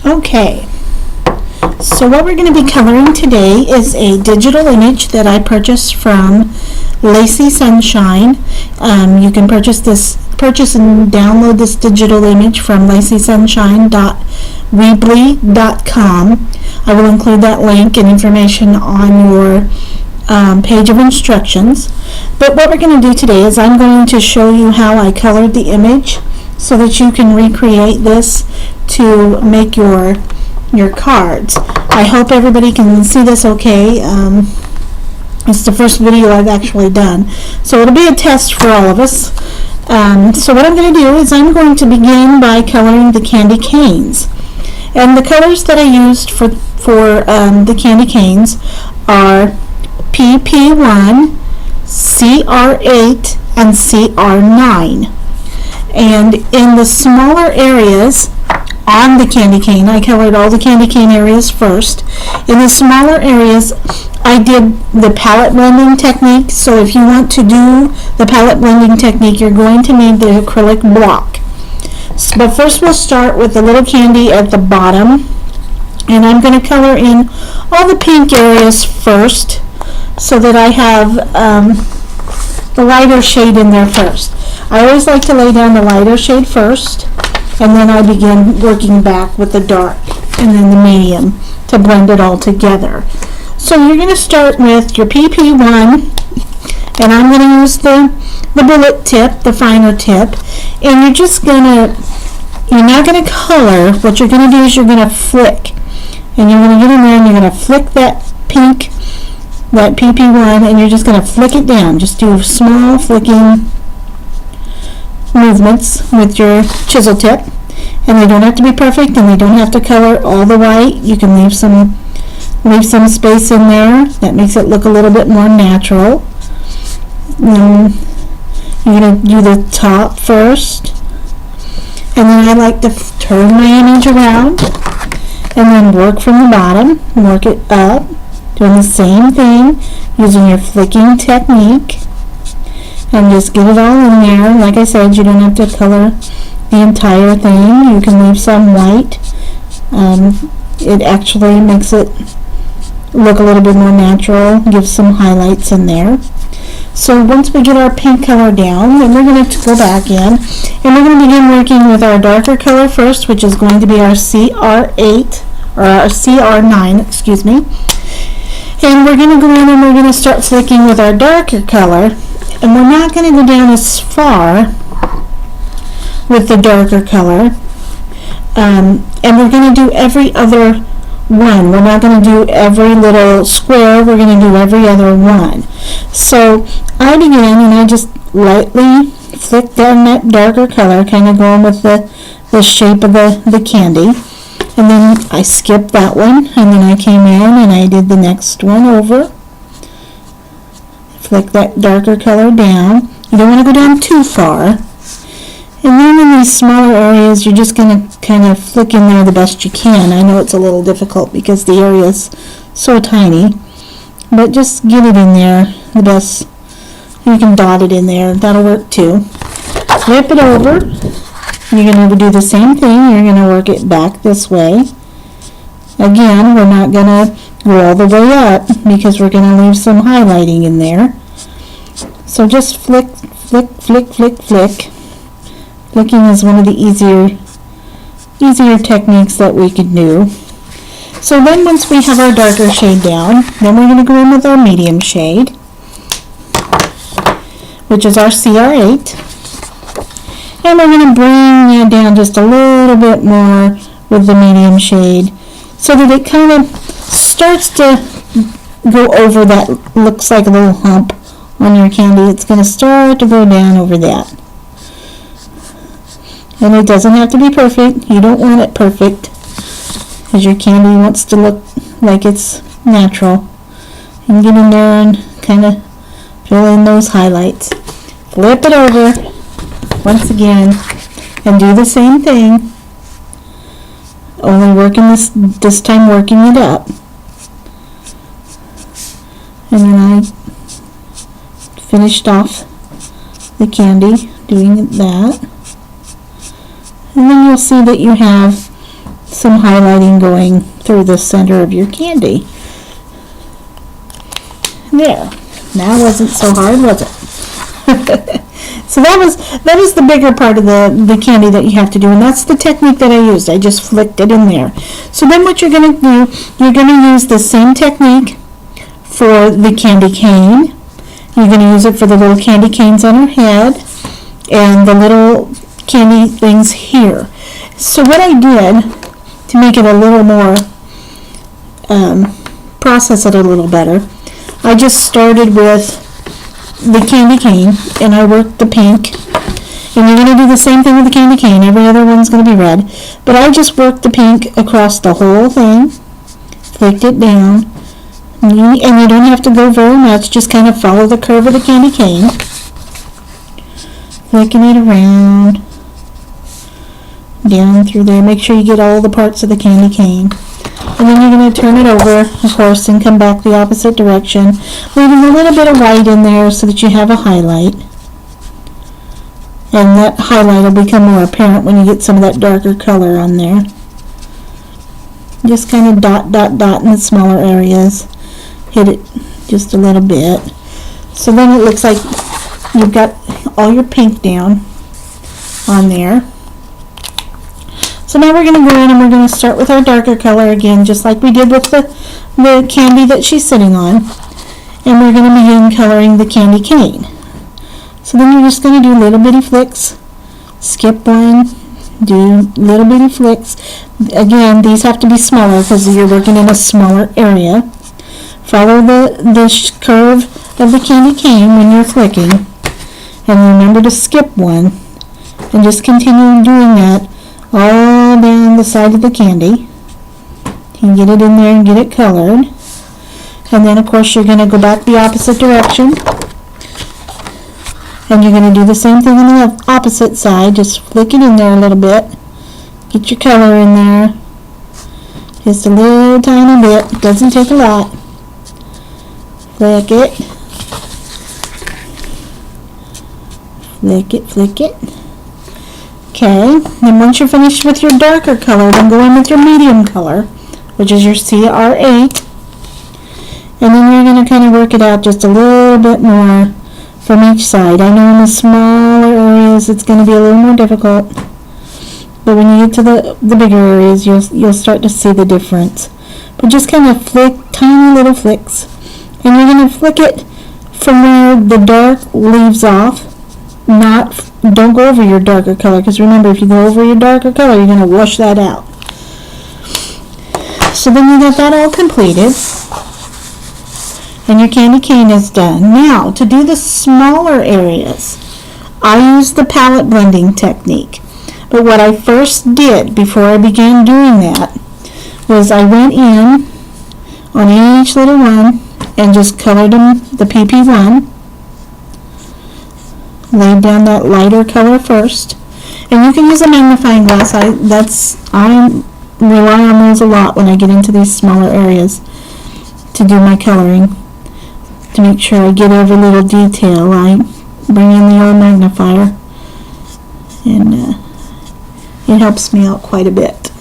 Okay, so what we're going to be coloring today is a digital image that I purchased from Lacy Sunshine. You can purchase and download this digital image from lacysunshine.weebly.com. I will include that link and information on your page of instructions. But what we're going to do today is I'm going to show you how I colored the image so that you can recreate this to make your cards. I hope everybody can see this okay. It's the first video I've actually done, so it'll be a test for all of us. So what I'm going to do is I'm going to begin by coloring the candy canes. And the colors that I used for the candy canes are PP1, CR8, and CR9. And in the smaller areas on the candy cane, I colored all the candy cane areas first. In the smaller areas, I did the palette blending technique. So if you want to do the palette blending technique, you're going to need the acrylic block. But first we'll start with the little candy at the bottom. And I'm going to color in all the pink areas first so that I have the lighter shade in there first. I always like to lay down the lighter shade first, and then I begin working back with the dark and then the medium to blend it all together. So you're going to start with your PP1, and I'm going to use the bullet tip, the finer tip, and you're not going to color. What you're going to do is you're going to flick, and you're going to get in there and you're going to flick that pink, that PP1, and you're just going to flick it down. Just do small flicking movements with your chisel tip, and they don't have to be perfect, and they don't have to color all the white. You can leave some space in there. That makes it look a little bit more natural. You're going to do the top first, and then I like to turn my image around and then work from the bottom, work it up, doing the same thing using your flicking technique, and just get it all in there. Like I said, you don't have to color the entire thing. You can leave some white. It actually makes it look a little bit more natural, gives some highlights in there. So once we get our pink color down, then we're going to go back in, and we're going to begin working with our darker color first, which is going to be our CR8, or our CR9, excuse me. And we're going to go in and we're going to start flicking with our darker color, and we're not going to go down as far with the darker color, and we're going to do every other one. We're not going to do every little square. We're going to do every other one. So I begin and I just lightly flick down that darker color, kind of going with the shape of the candy. And then I skipped that one, and then I came in and I did the next one over. Flick that darker color down. You don't want to go down too far. And then in these smaller areas, you're just going to kind of flick in there the best you can. I know it's a little difficult because the area is so tiny, but just get it in there the best. You can dot it in there. That'll work too. Flip it over. You're going to do the same thing. You're going to work it back this way. Again, we're not going to go all the way up because we're going to leave some highlighting in there. So just flick, flick, flick, flick, flick. Flicking is one of the easier techniques that we could do. So then once we have our darker shade down, then we're going to go in with our medium shade, which is our CR8. And we're going to bring that down just a little bit more with the medium shade so that it kind of starts to go over that looks like a little hump on your candy. It's going to start to go down over that. And it doesn't have to be perfect. You don't want it perfect because your candy wants to look like it's natural. And get in there and kind of fill in those highlights. Flip it over once again and do the same thing, only working this time working it up. And then I finished off the candy doing that. And then you'll see that you have some highlighting going through the center of your candy. There. That wasn't so hard, was it? So that was the bigger part of the candy that you have to do, and that's the technique that I used. I just flicked it in there. So then what you're going to do, you're going to use the same technique for the candy cane. You're going to use it for the little candy canes on her head and the little candy things here. So what I did to make it a little more, process it a little better, I just started with the candy cane and I worked the pink. And you're going to do the same thing with the candy cane. Every other one's going to be red. But I just worked the pink across the whole thing, flicked it down, and you don't have to go very much, just kind of follow the curve of the candy cane, flicking it around, down through there. Make sure you get all the parts of the candy cane. And then you're going to turn it over, of course, and come back the opposite direction, leaving a little bit of white in there so that you have a highlight. And that highlight will become more apparent when you get some of that darker color on there. Just kind of dot, dot, dot in the smaller areas. Hit it just a little bit. So then it looks like you've got all your pink down on there. So now we're going to go in and we're going to start with our darker color again, just like we did with the candy that she's sitting on. And we're going to begin coloring the candy cane. So then you're just going to do little bitty flicks, skip one, do little bitty flicks. Again, these have to be smaller because you're working in a smaller area. Follow the curve of the candy cane when you're flicking. And remember to skip one. And just continue doing that all down the side of the candy. You can get it in there and get it colored. And then of course you're going to go back the opposite direction. And you're going to do the same thing on the opposite side. Just flick it in there a little bit. Get your color in there. Just a little tiny bit. Doesn't take a lot. Flick it. Flick it, flick it. Okay, then once you're finished with your darker color, then go in with your medium color, which is your CR8. And then you're going to kind of work it out just a little bit more from each side. I know in the smaller areas it's going to be a little more difficult, but when you get to the bigger areas, you'll start to see the difference. But just kind of flick tiny little flicks, and you're going to flick it from where the dark leaves off. Don't go over your darker color, because remember, if you go over your darker color, you're going to wash that out. So then you got that all completed, and your candy cane is done. Now, to do the smaller areas, I use the palette blending technique. But what I first did before I began doing that was I went in on each little one and just colored them the PP1. Laid down that lighter color first, and you can use a magnifying glass. I rely on those a lot when I get into these smaller areas to do my coloring, to make sure I get every little detail. I bring in the old magnifier, and it helps me out quite a bit.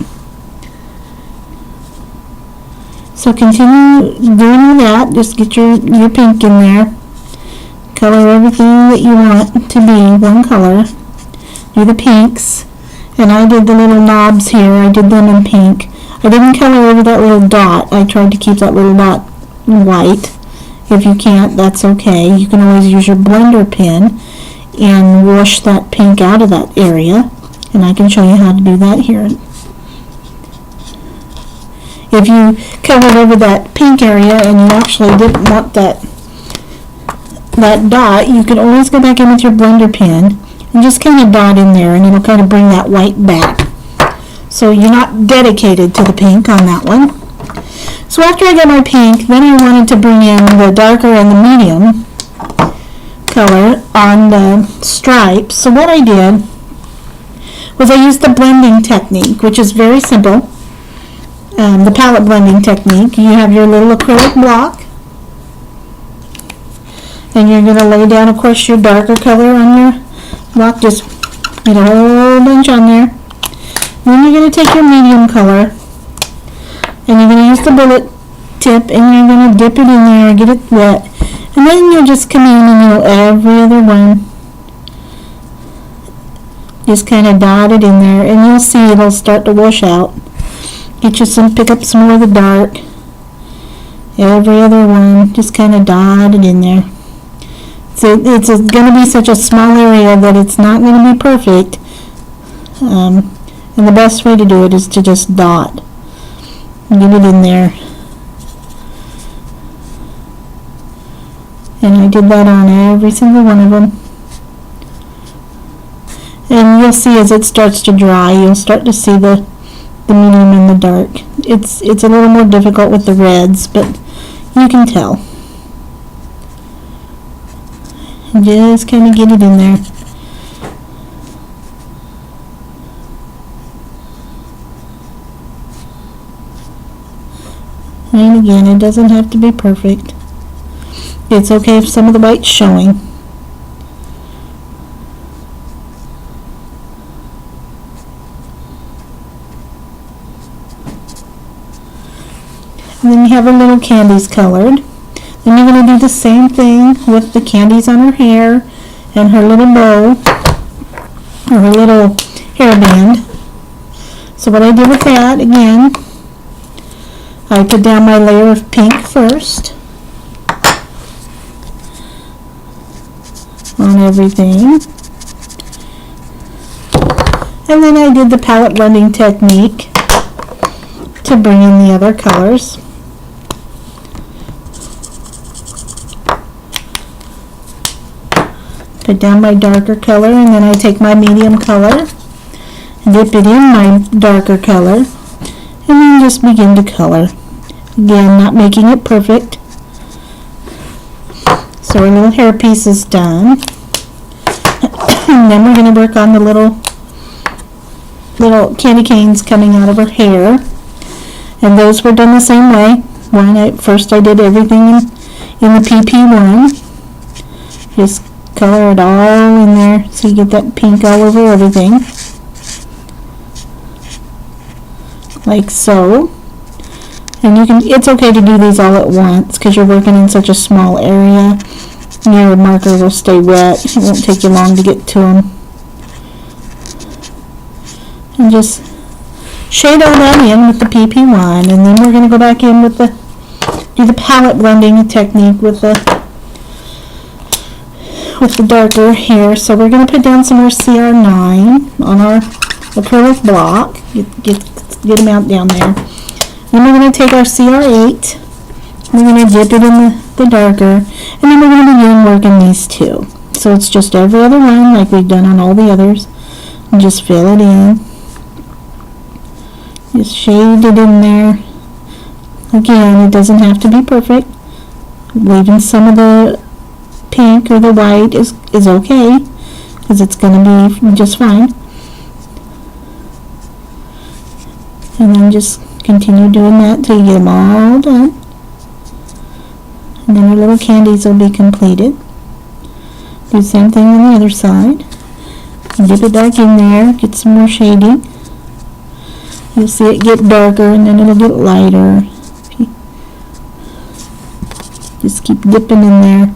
So continue doing that. Just get your pink in there. Color everything that you want to be one color. Do the pinks. And I did the little knobs here. I did them in pink. I didn't color over that little dot. I tried to keep that little dot white. If you can't, that's okay. You can always use your blender pen and wash that pink out of that area. And I can show you how to do that here. If you covered over that pink area and you actually didn't want that dot, you can always go back in with your blender pen and just kind of dot in there, and it'll kind of bring that white back. So you're not dedicated to the pink on that one. So after I got my pink, then I wanted to bring in the darker and the medium color on the stripes. So what I did was I used the blending technique, which is very simple. The palette blending technique. You have your little acrylic block, and you're going to lay down, of course, your darker color on your block. Just get a whole bunch on there. Then you're going to take your medium color and you're going to use the bullet tip and you're going to dip it in there and get it wet. And then you'll just come in and you'll every other one just kind of dot it in there, and you'll see it'll start to wash out. Get you some, pick up some more of the dark. Every other one, just kind of dot it in there. So it's going to be such a small area that it's not going to be perfect. And the best way to do it is to just dot. Get it in there. And I did that on every single one of them. And you'll see as it starts to dry, you'll start to see the medium and the dark. It's a little more difficult with the reds, but you can tell. And just kind of get it in there. And again, it doesn't have to be perfect. It's okay if some of the white's showing. And then you have her little candies colored. Then you're going to do the same thing with the candies on her hair and her little bow or her little hairband. So what I did with that, again, I put down my layer of pink first on everything. And then I did the palette blending technique to bring in the other colors. Put down my darker color, and then I take my medium color, dip it in my darker color, and then just begin to color. Again, not making it perfect. So our little hair piece is done. And then we're going to work on the little candy canes coming out of her hair. And those were done the same way. First I did everything in the PP1. Just color it all in there so you get that pink all over everything. Like so. And it's okay to do these all at once because you're working in such a small area. Your marker will stay wet. It won't take you long to get to them. And just shade all that in with the PP1, and then we're going to go back in with do the palette blending technique with the darker hair. So we're going to put down some more CR9 on our acrylic block. Get them out down there. Then we're going to take our CR8. We're going to dip it in the darker, and then we're going to begin working these two. So it's just every other one like we've done on all the others. And just fill it in. Just shade it in there. Again, it doesn't have to be perfect. Leaving some of the pink or the white is okay, because it's going to be just fine. And then just continue doing that till you get them all done. And then our little candies will be completed. Do the same thing on the other side. Dip it back in there, get some more shading. You'll see it get darker and then it'll get lighter. Just keep dipping in there.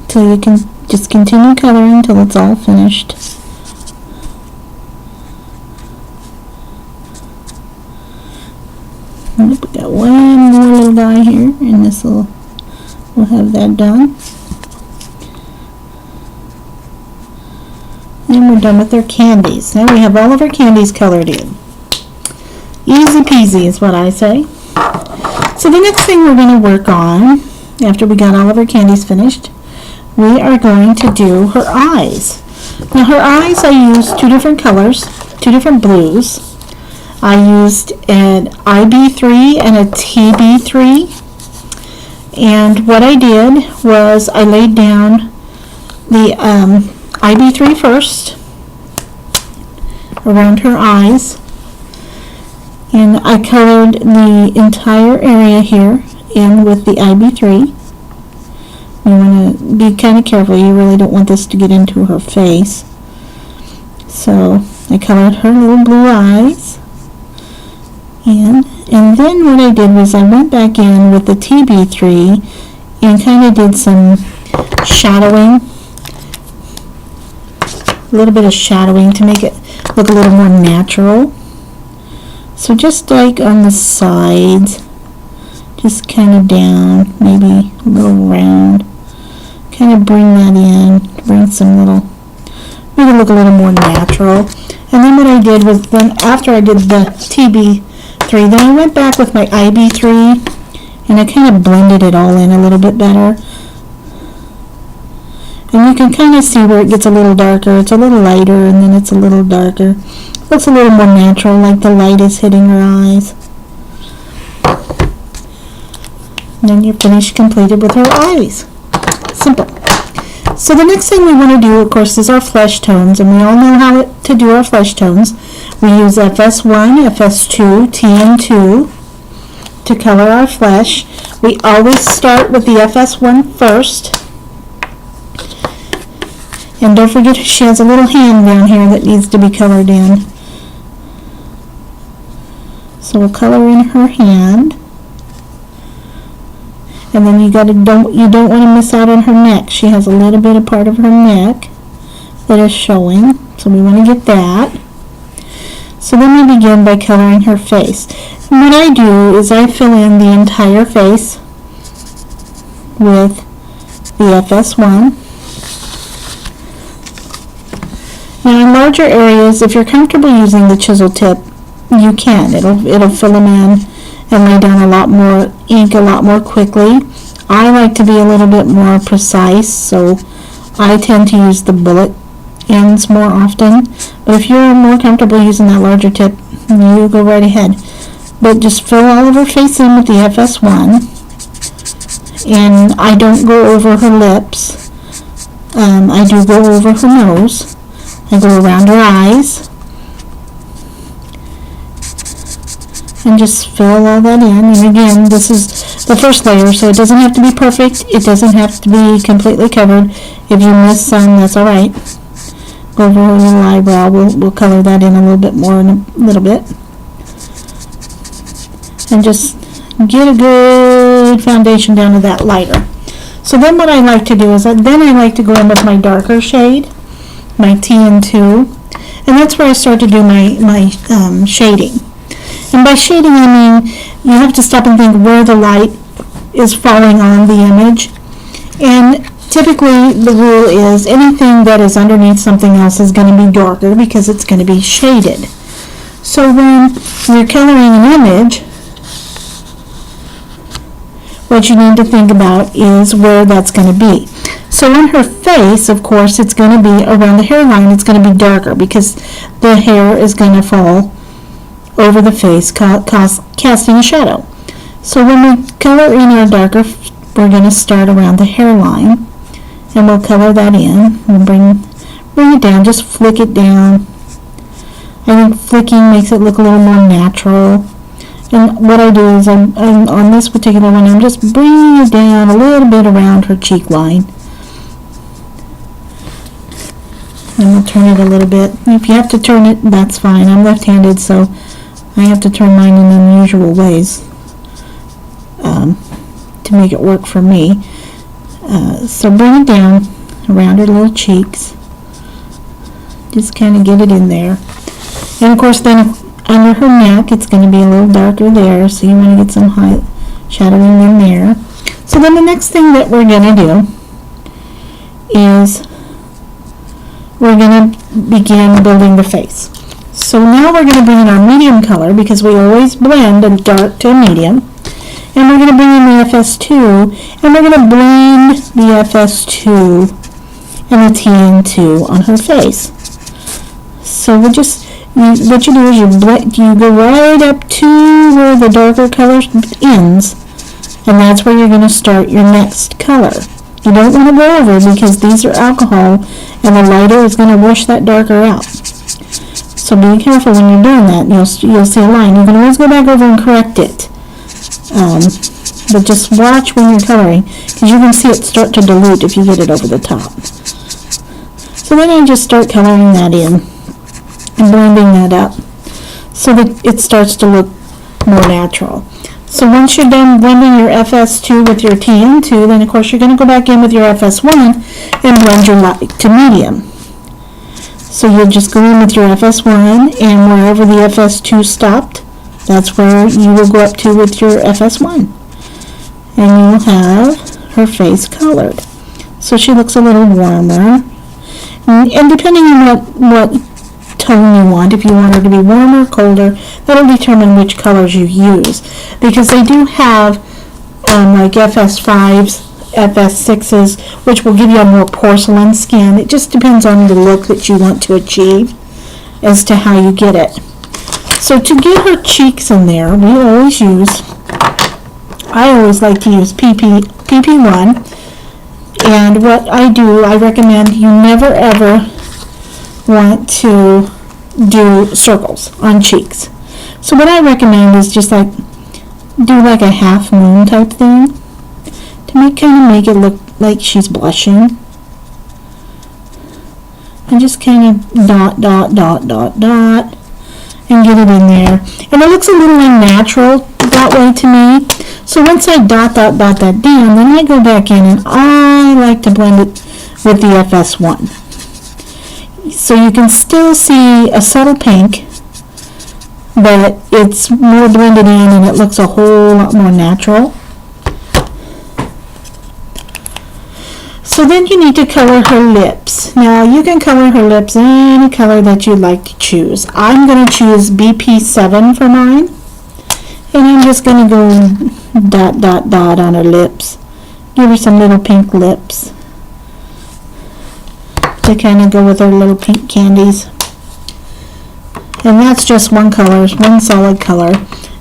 So you can just continue coloring until it's all finished. And we got one more little guy here, and we'll have that done. And we're done with our candies. Now we have all of our candies colored in. Easy peasy is what I say. So the next thing we're going to work on, after we got all of our candies finished, we are going to do her eyes. Now her eyes, I used two different colors, two different blues. I used an IB3 and a TB3. And what I did was I laid down the IB3 first around her eyes. And I colored the entire area here in with the IB3. You want to be kind of careful. You really don't want this to get into her face. So I colored her little blue eyes. And then what I did was I went back in with the TB3 and kind of did some shadowing. A little bit of shadowing to make it look a little more natural. So just like on the sides, just kind of down, maybe a little round. Kind of bring that in, bring some little, make it look a little more natural. And then what I did was, then after I did the TB3, then I went back with my IB3 and I kind of blended it all in a little bit better. And you can kind of see where it gets a little darker. It's a little lighter and then it's a little darker. Looks a little more natural, like the light is hitting her eyes. And then you're finished, completed with her eyes. Simple. So the next thing we want to do, of course, is our flesh tones, and we all know how to do our flesh tones. We use FS1, FS2, TN2 to color our flesh. We always start with the FS1 first. And don't forget, she has a little hand down here that needs to be colored in. So we'll color in her hand. And then you don't want to miss out on her neck. She has a little bit of part of her neck that is showing, so we want to get that. So then we begin by coloring her face. And what I do is I fill in the entire face with the FS1. Now in larger areas, if you're comfortable using the chisel tip, you can. It'll fill them in and lay down a lot more ink a lot more quickly. I like to be a little bit more precise, so I tend to use the bullet ends more often. But if you're more comfortable using that larger tip, you go right ahead. But just fill all of her face in with the FS1. And I don't go over her lips. I do go over her nose. I go around her eyes. And just fill all that in. And again, this is the first layer, so it doesn't have to be perfect. It doesn't have to be completely covered. If you miss some, that's alright. Go over her little eyebrow. We'll color that in a little bit more in a little bit. And just get a good foundation down to that lighter. So then what I like to do is I like to go in with my darker shade, my TN2, and that's where I start to do my shading. And by shading, I mean you have to stop and think where the light is falling on the image. And typically the rule is anything that is underneath something else is going to be darker because it's going to be shaded. So when you're coloring an image, what you need to think about is where that's going to be. So on her face, of course, it's going to be around the hairline. It's going to be darker because the hair is going to fall over the face, casting a shadow. So when we color in our darker, we're going to start around the hairline, and we'll color that in. We'll bring it down, just flick it down. I think flicking makes it look a little more natural. And what I do is I'm on this particular one, I'm just bringing it down a little bit around her cheek line. And we'll turn it a little bit. If you have to turn it, that's fine. I'm left-handed, so I have to turn mine in unusual ways to make it work for me. So bring it down around her little cheeks. Just kind of get it in there. And of course then under her neck it's going to be a little darker there, so you want to get some high shadowing in there. So then the next thing that we're going to do is we're going to begin building the face. So now we're going to bring in our medium color because we always blend a dark to a medium. And we're going to bring in the FS2 and we're going to blend the FS2 and the TN2 on her face. So what you do is you go right up to where the darker color ends, and that's where you're going to start your next color. You don't want to go over because these are alcohol and the lighter is going to wash that darker out. So be careful when you're doing that. You'll see a line. You can always go back over and correct it. but just watch when you're coloring, because you can see it start to dilute if you get it over the top. So then I just start coloring that in and blending that up so that it starts to look more natural. So once you're done blending your FS2 with your TN2, then of course you're going to go back in with your FS1 and blend your light to medium. So you'll just go in with your FS1, and wherever the FS2 stopped, that's where you will go up to with your FS1. And you'll have her face colored. So she looks a little warmer. And depending on what tone you want, if you want her to be warmer or colder, that'll determine which colors you use. Because they do have like FS5s, FS6s, which will give you a more porcelain skin. It just depends on the look that you want to achieve as to how you get it. So to get her cheeks in there, I always like to use PP1. And what I do, I recommend you never ever want to do circles on cheeks. So what I recommend is just do like a half moon type thing to kind of make it look like she's blushing. And just kind of dot, dot, dot, dot, dot, and get it in there. And it looks a little unnatural that way to me. So once I dot that down, then I go back in and I like to blend it with the FS1. So you can still see a subtle pink, but it's more blended in and it looks a whole lot more natural. So then you need to color her lips. Now you can color her lips any color that you'd like to choose. I'm going to choose BP7 for mine. And I'm just going to go dot, dot, dot on her lips. Give her some little pink lips to kind of go with her little pink candies. And that's just one color, one solid color.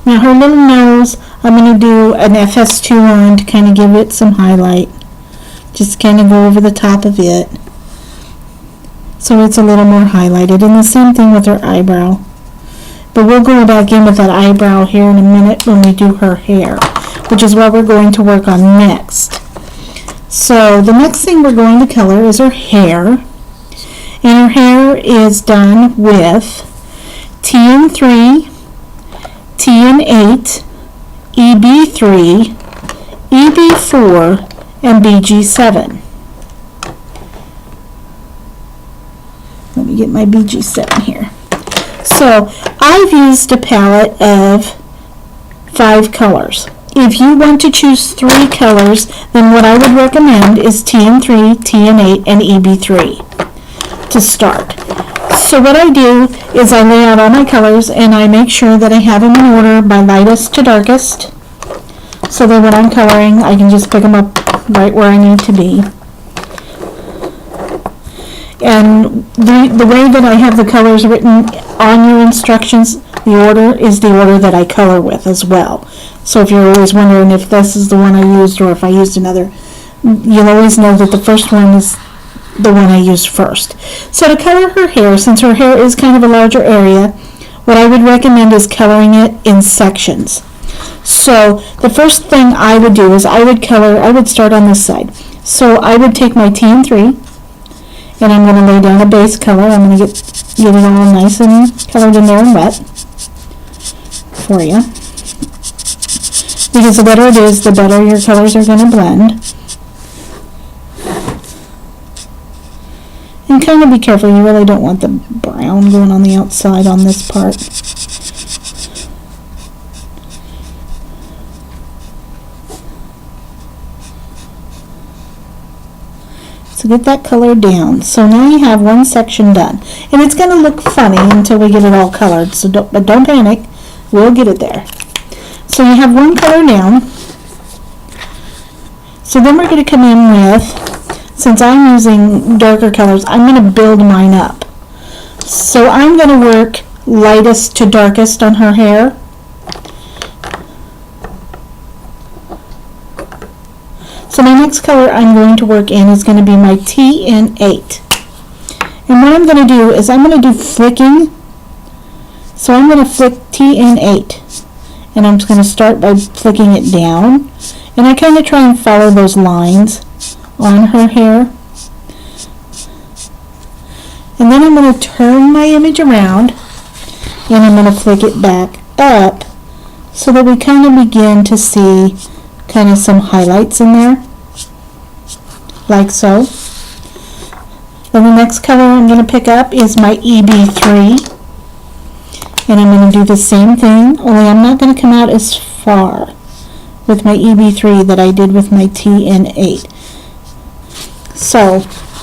Now her little nose, I'm going to do an FS2 on to kind of give it some highlight. Just kind of go over the top of it so it's a little more highlighted. And the same thing with her eyebrow. But we'll go back in with that eyebrow here in a minute when we do her hair, which is what we're going to work on next. So the next thing we're going to color is her hair. And her hair is done with TN3, TN8, EB3, EB4, and BG7. Let me get my BG7 here. So I've used a palette of 5 colors. If you want to choose 3 colors, then what I would recommend is TN3, TN8, and EB3 to start. So what I do is I lay out all my colors and I make sure that I have them in order by lightest to darkest, so that when I'm coloring I can just pick them up right where I need to be. And the way that I have the colors written on your instructions, the order is the order that I color with as well. So if you're always wondering if this is the one I used or if I used another, you'll always know that the first one is the one I used first. So to color her hair, since her hair is kind of a larger area, what I would recommend is coloring it in sections. So the first thing I would do is I would start on this side. So I would take my TN3 and I'm going to lay down a base color. I'm going to get it all nice and colored in there and wet for you. Because the wetter it is, the better your colors are going to blend. And kind of be careful, you really don't want the brown going on the outside on this part. So get that color down. So now you have one section done. And it's going to look funny until we get it all colored, so don't panic. We'll get it there. So you have one color down. So then we're going to come in with, since I'm using darker colors, I'm going to build mine up. So I'm going to work lightest to darkest on her hair. So my next color I'm going to work in is going to be my TN8. And what I'm going to do is I'm going to do flicking. So I'm going to flick TN8. and I'm just going to start by flicking it down, and I kind of try and follow those lines on her hair. And then I'm going to turn my image around, and I'm going to flick it back up so that we kind of begin to see kind of some highlights in there, like so. Then the next color I'm going to pick up is my EB3, and I'm going to do the same thing, only I'm not going to come out as far with my EB3 that I did with my TN8. So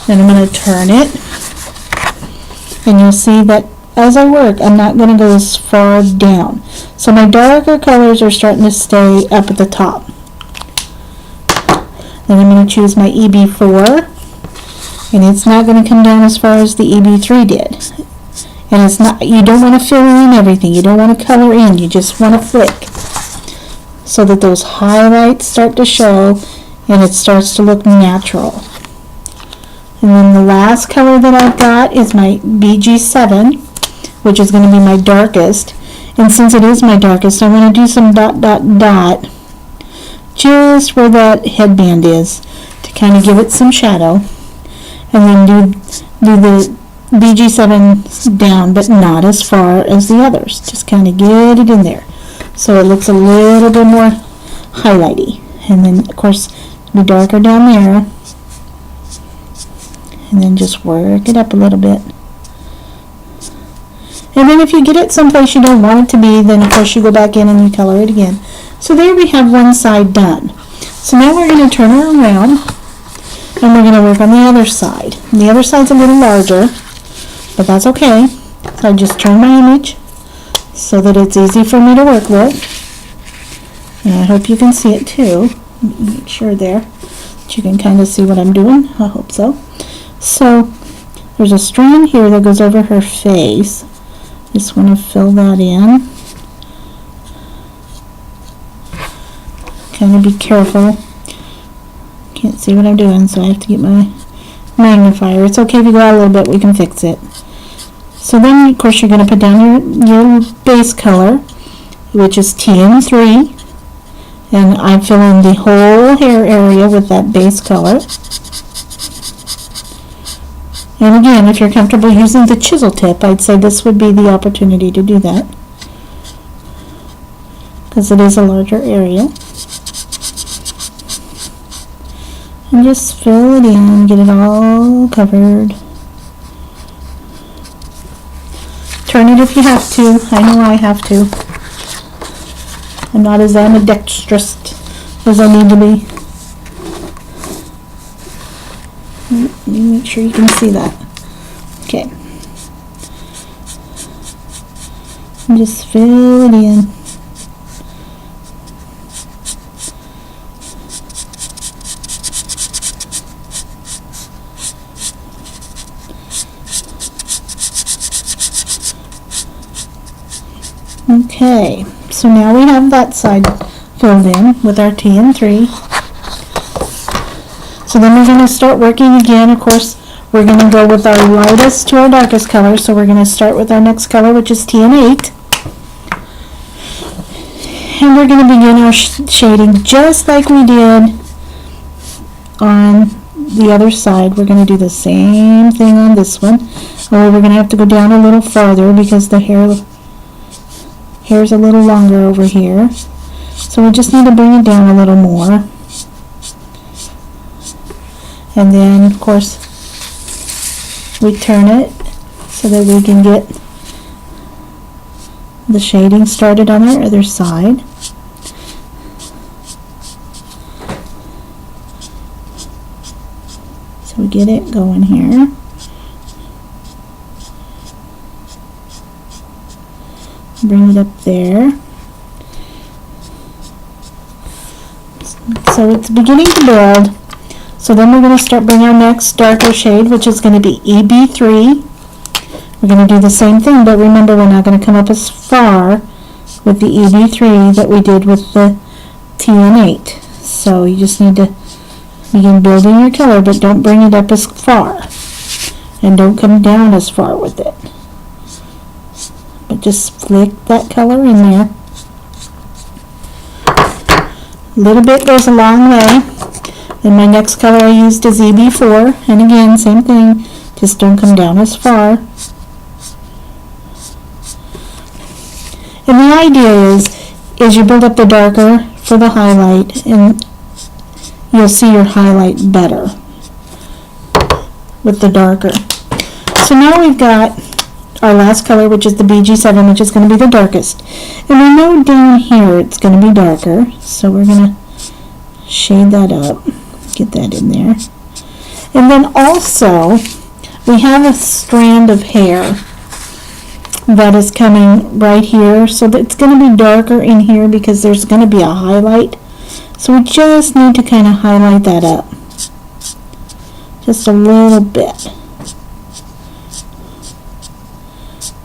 then I'm going to turn it, and you'll see that as I work, I'm not going to go as far down. So my darker colors are starting to stay up at the top. Then I'm going to choose my EB4, and it's not going to come down as far as the EB3 did. And it's not, you don't want to fill in everything. You don't want to color in. You just want to flick so that those highlights start to show and it starts to look natural. And then the last color that I've got is my BG7, which is going to be my darkest. And since it is my darkest, I want to do some dot, dot, dot just where that headband is to kind of give it some shadow. And then do the BG7 down, but not as far as the others. Just kind of get it in there so it looks a little bit more highlighty. And then, of course, be darker down there. And then just work it up a little bit. And then if you get it someplace you don't want it to be, then of course you go back in and you color it again. So there we have one side done. So now we're going to turn her around, and we're going to work on the other side. And the other side's a little larger, but that's okay. So I just turn my image so that it's easy for me to work with. And I hope you can see it too. Make sure there that you can kind of see what I'm doing. I hope so. So there's a strand here that goes over her face. Just want to fill that in. Kind of be careful. Can't see what I'm doing, so I have to get my magnifier. It's okay if you go out a little bit, we can fix it. So then, of course, you're going to put down your base color, which is TN3. And I fill in the whole hair area with that base color. And again, if you're comfortable using the chisel tip, I'd say this would be the opportunity to do that, because it is a larger area. And just fill it in, get it all covered. Turn it if you have to. I know I have to. I'm not as ambidextrous as I need to be. Let me make sure you can see that. Okay. And just fill it in. Okay, so now we have that side filled in with our TN3. So then we're going to start working again. Of course, we're going to go with our lightest to our darkest color. So we're going to start with our next color, which is TN8. And we're going to begin our shading just like we did on the other side. We're going to do the same thing on this one. Only we're going to have to go down a little farther because the hair's a little longer over here. So we just need to bring it down a little more. And then, of course, we turn it so that we can get the shading started on our other side. So we get it going here. Bring it up there. So it's beginning to build. So then we're going to start bringing our next darker shade, which is going to be EB3. We're going to do the same thing, but remember we're not going to come up as far with the EB3 that we did with the TN8. So you just need to begin building your color, but don't bring it up as far. And don't come down as far with it. But just flick that color in there. A little bit goes a long way. Then my next color I used is EB4, and again, same thing, just don't come down as far. And the idea is you build up the darker for the highlight, and you'll see your highlight better with the darker. So now we've got our last color, which is the BG7, which is going to be the darkest. And we know down here it's going to be darker, so we're going to shade that up, get that in there. And then also, we have a strand of hair that is coming right here, so that it's going to be darker in here because there's going to be a highlight. So we just need to kind of highlight that up just a little bit.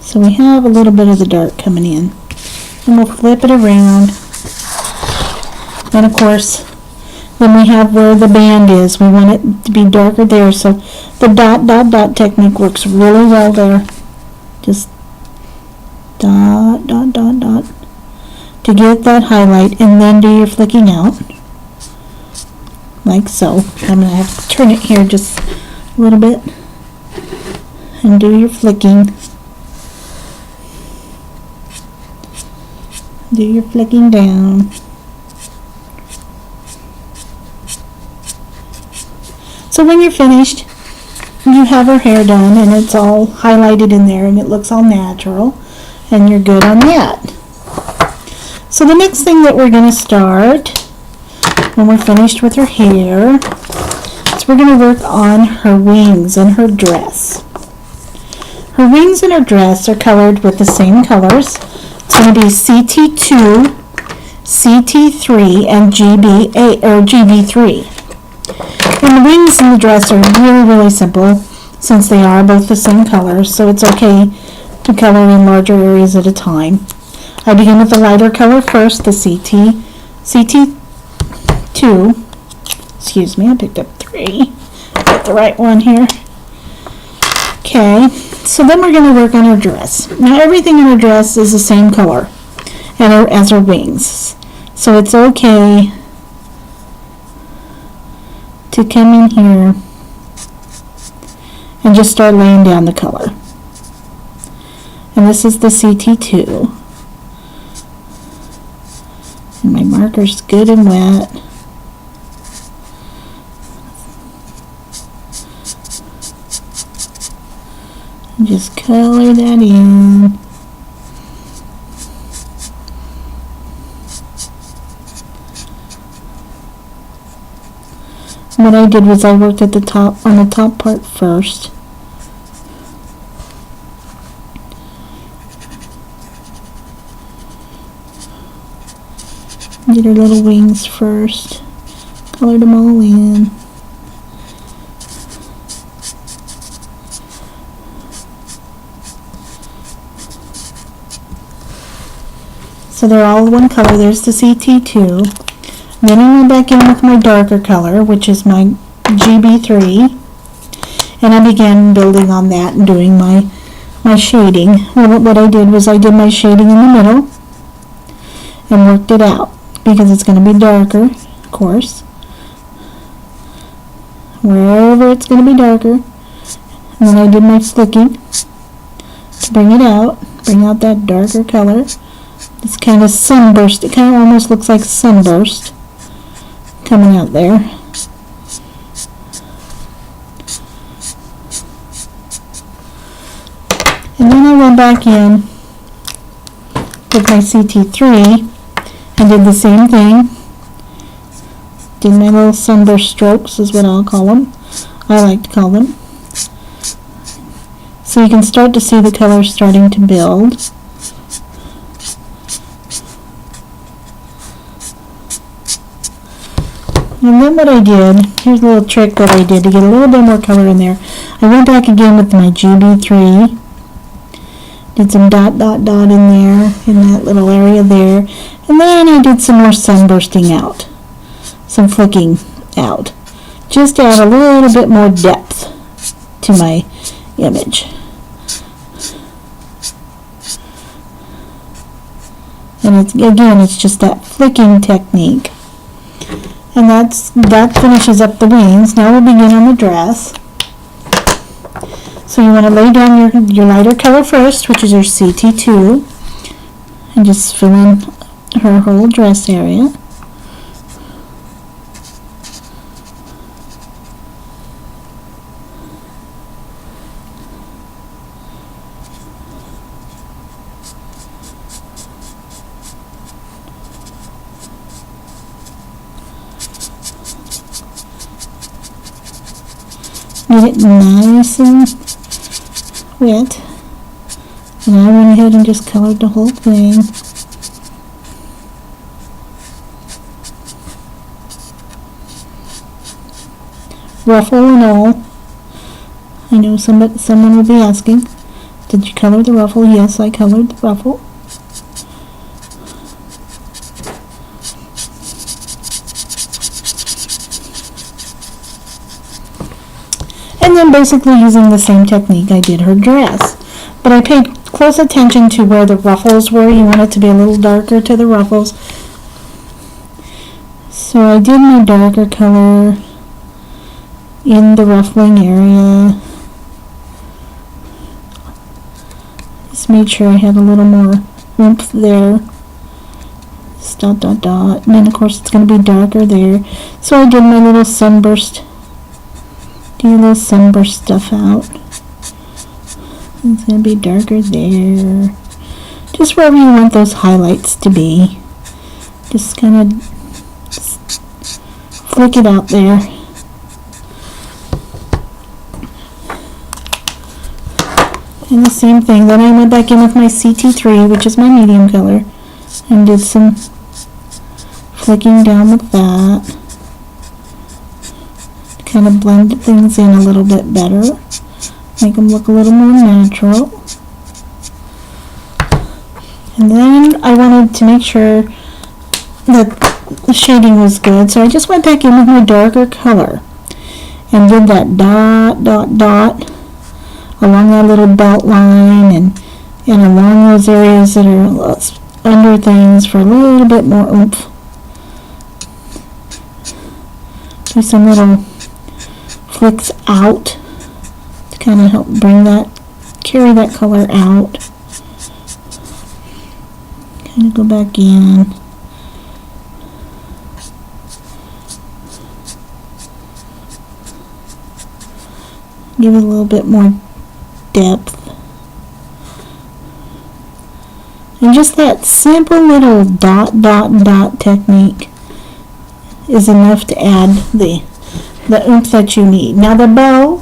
So we have a little bit of the dark coming in. And we'll flip it around. And of course, then we have where the band is. We want it to be darker there, so the dot, dot, dot technique works really well there. Just dot, dot, dot, dot to get that highlight, and then do your flicking out like so. I'm going to have to turn it here just a little bit and do your flicking. Do your flicking down. So when you're finished, you have her hair done and it's all highlighted in there and it looks all natural, and you're good on that. So the next thing that we're going to start when we're finished with her hair is we're going to work on her wings and her dress. Her wings and her dress are colored with the same colors. It's going to be CT2, CT3, and GB3. And the wings and the dress are really, really simple since they are both the same colors, so it's okay to color in larger areas at a time. I begin with the lighter color first, the CT2. Excuse me, I picked up 3. Got the right one here. Okay, so then we're going to work on her dress. Now everything in her dress is the same color as her wings, so it's okay to come in here and just start laying down the color. And this is the CT2. And my marker's good and wet. And just color that in. What I did was I worked at the top, on the top part first. Did her little wings first. Colored them all in. So they're all one color. There's the CT2. Then I went back in with my darker color, which is my GB3, and I began building on that and doing my shading. Well, what I did was I did my shading in the middle and worked it out because it's going to be darker, of course. Wherever it's going to be darker. And then I did my flicking to bring it out, bring out that darker color. It's kind of sunburst. It kind of almost looks like sunburst coming out there. And then I went back in with my CT3 and did the same thing. Did my little sunburst strokes is what I'll call them. I like to call them. So you can start to see the color starting to build. And then what I did, here's a little trick that I did to get a little bit more color in there. I went back again with my GB3, did some dot, dot, dot in there, in that little area there, and then I did some more sunbursting out, some flicking out, just to add a little bit more depth to my image. And it's, again, it's just that flicking technique. And that finishes up the wings. Now we'll begin on the dress. So you want to lay down your lighter color first, which is your CT2, and just fill in her whole dress area. Get it nice and wet. And I went ahead and just colored the whole thing. Ruffle and all. I know someone will be asking, did you color the ruffle? Yes, I colored the ruffle. And then basically using the same technique I did her dress. But I paid close attention to where the ruffles were. You want it to be a little darker to the ruffles. So I did my darker color in the ruffling area. Just made sure I had a little more oomph there. Just dot dot dot. And then of course it's going to be darker there. So I did my little sunburst. Do your little sunburst stuff out. It's going to be darker there. Just wherever you want those highlights to be. Just kind of flick it out there. And the same thing. Then I went back in with my CT3, which is my medium color, and did some flicking down with that. Kind of blend things in a little bit better, make them look a little more natural. And then I wanted to make sure that the shading was good, so I just went back in with my darker color and did that dot dot dot along that little belt line and along those areas that are under things for a little bit more oomph. Do some little flicks out to kind of help carry that color out. Kind of go back in. Give it a little bit more depth. And just that simple little dot dot dot technique is enough to add the oomph that you need. Now the bow,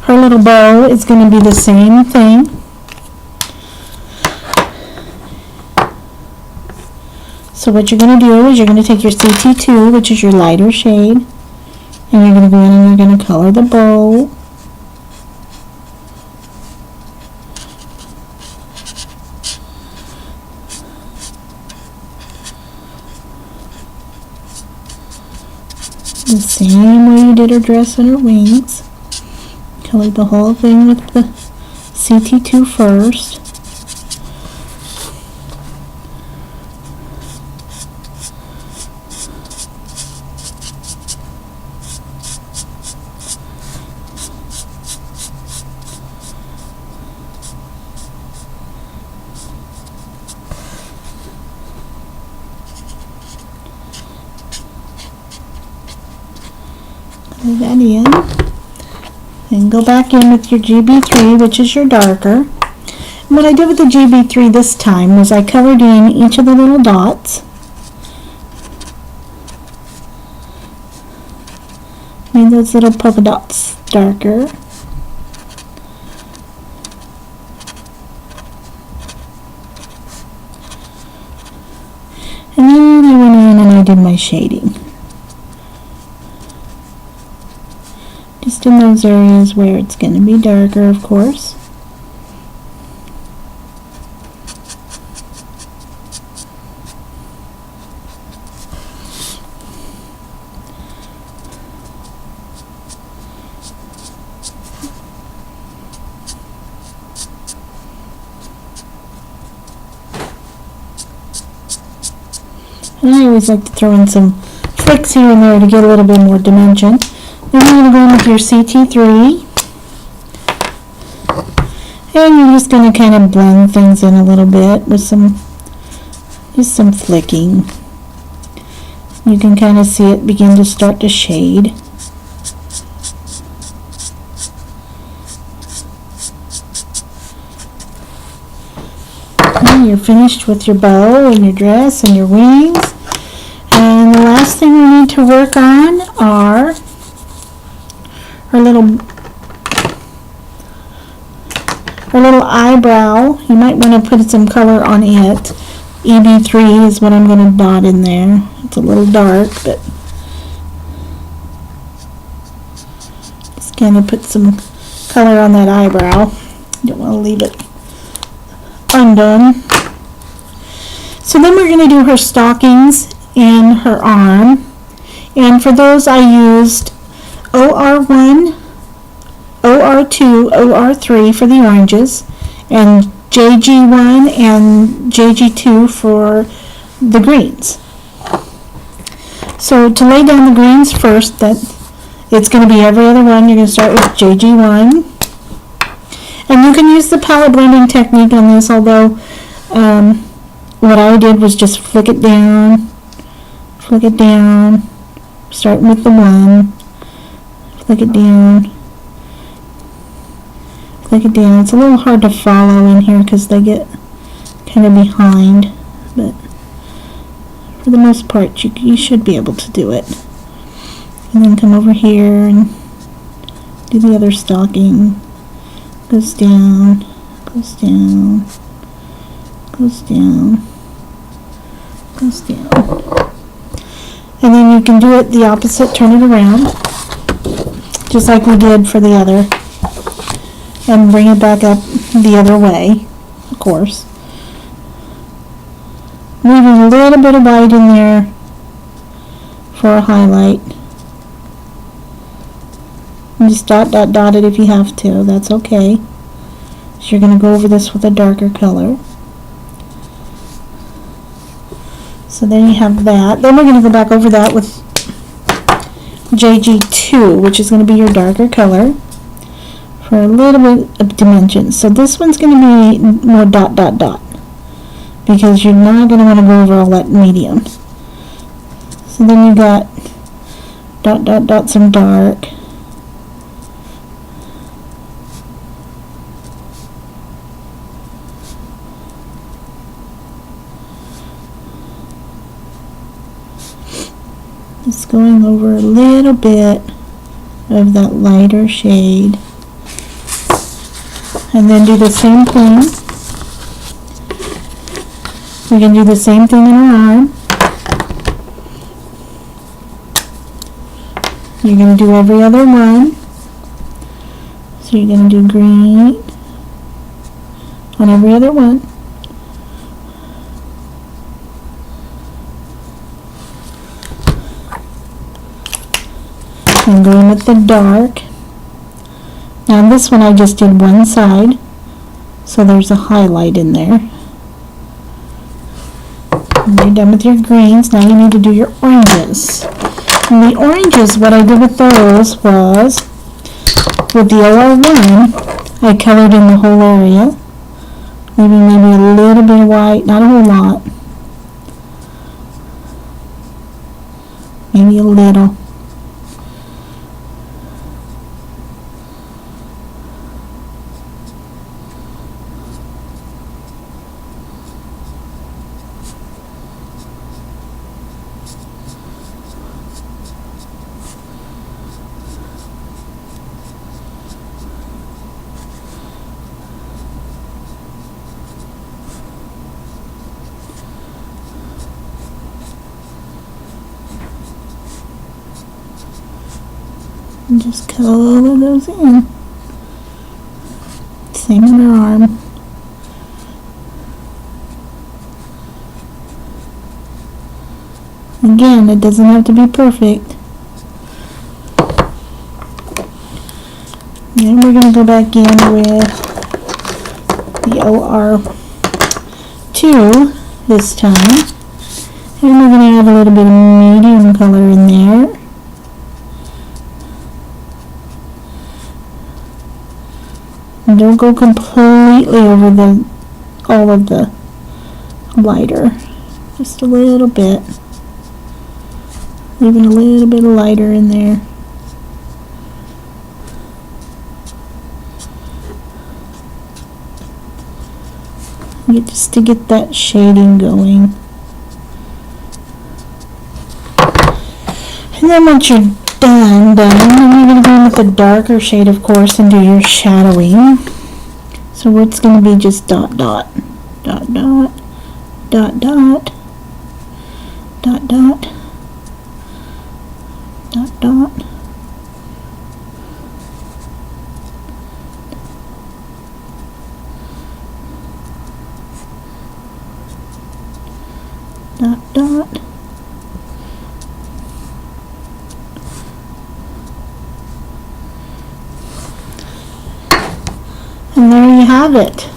her little bow is going to be the same thing. So what you're going to do is you're going to take your CT2, which is your lighter shade, and you're going to go in and you're going to color the bow. The same way you did her dress and her wings. Colored the whole thing with the CT2 first. Color that in. And go back in with your GB3, which is your darker. And what I did with the GB3 this time was I colored in each of the little dots. Made those little polka dots darker. And then I went in and I did my shading. Just in those areas where it's going to be darker, of course. And I always like to throw in some flicks here and there to get a little bit more dimension. Then you're going to go in with your CT3. And you're just going to kind of blend things in a little bit with just some flicking. You can kind of see it begin to start to shade. And you're finished with your bow and your dress and your wings. And the last thing we need to work on are her little eyebrow. You might want to put some color on it. EB3 is what I'm going to dot in there. It's a little dark, but just kind of put some color on that eyebrow. Don't want to leave it undone. So then we're going to do her stockings and her arm. And for those I used OR1, OR2, OR3 for the oranges, and JG1 and JG2 for the greens. So to lay down the greens first, that it's going to be every other one. You're going to start with JG1. And you can use the palette blending technique on this, although what I did was just flick it down, starting with the 1, flick it down, flick it down. It's a little hard to follow in here because they get kind of behind, but for the most part you should be able to do it. And then come over here and do the other stocking. Goes down, goes down, goes down, goes down. And then you can do it the opposite, turn it around, just like we did for the other. And bring it back up the other way, of course. Leaving a little bit of white in there for a highlight. And just dot it if you have to, that's okay. So you're going to go over this with a darker color. So then you have that. Then we're going to go back over that with JG2, which is going to be your darker color, for a little bit of dimension. So this one's going to be more dot, because you're not going to want to go over all that medium. So then you got dot, some dark. Just going over a little bit of that lighter shade. And then do the same thing. We can do the same thing in our arm. You're going to do every other one. So you're going to do green on every other one. And going with the dark. Now this one I just did one side, so there's a highlight in there. And you're done with your greens. Now you need to do your oranges. And the oranges, what I did with those was, with the OR1, I colored in the whole area, leaving maybe a little bit of white, not a whole lot, maybe a little. And just color those in. Same on her arm. Again, it doesn't have to be perfect. Then we're going to go back in with the OR2 this time. And we're going to add a little bit of medium color in there. And don't go completely over all of the lighter. Just a little bit. Leaving a little bit of lighter in there. Just to get that shading going. And then once you're done, then you're going to go in with a darker shade, of course, and do your shadowing. So it's going to be just dot, dot, dot, dot, dot, dot, dot, dot, dot, dot. Dot, dot. And there you have it.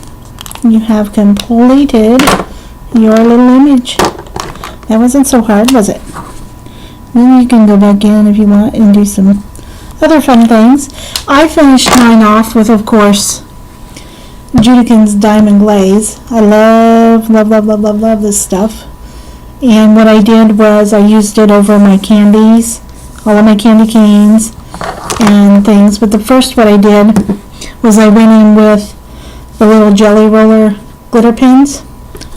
You have completed your little image. That wasn't so hard, was it? Then you can go back in if you want and do some other fun things. I finished mine off with, of course, Judican's Diamond Glaze. I love, love, love, love, love, love this stuff. And what I did was I used it over my candies, all of my candy canes and things. But the first what I did was I went in with the little Jelly Roller glitter pins.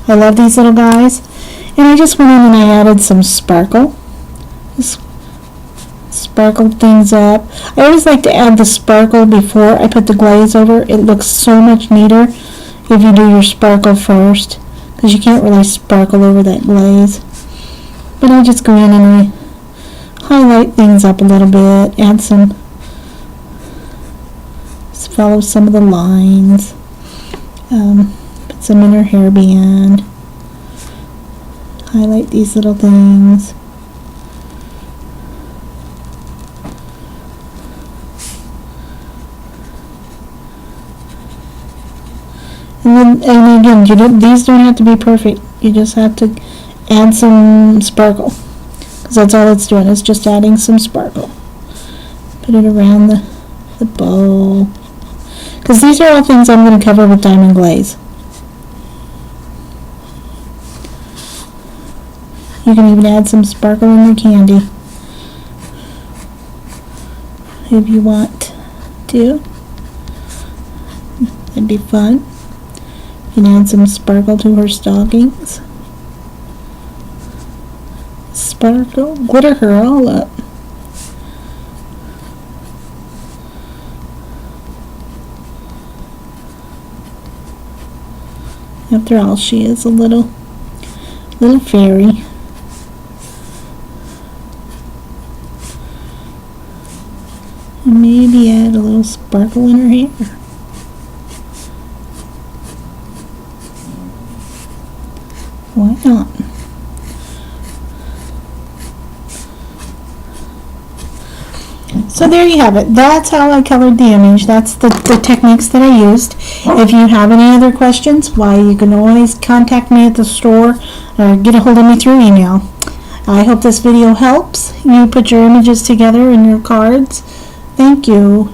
I love these little guys. And I just went in and I added some sparkle. Just sparkled things up. I always like to add the sparkle before I put the glaze over. It looks so much neater if you do your sparkle first, because you can't really sparkle over that glaze. But I just go in and I highlight things up a little bit, add some, just follow some of the lines, put some in her hairband, highlight these little things. And again, these don't have to be perfect. You just have to add some sparkle, because that's all it's doing. It's just adding some sparkle. Put it around the bow, because these are all things I'm going to cover with Diamond Glaze. You can even add some sparkle in your candy if you want to. That'd be fun. You can add some sparkle to her stockings. Sparkle, glitter her all up. After all, she is a little fairy. And maybe add a little sparkle in her hair. Why not? So there you have it. That's how I colored the image. That's the techniques that I used. If you have any other questions, why, you can always contact me at the store or get a hold of me through email. I hope this video helps you put your images together in your cards. Thank you.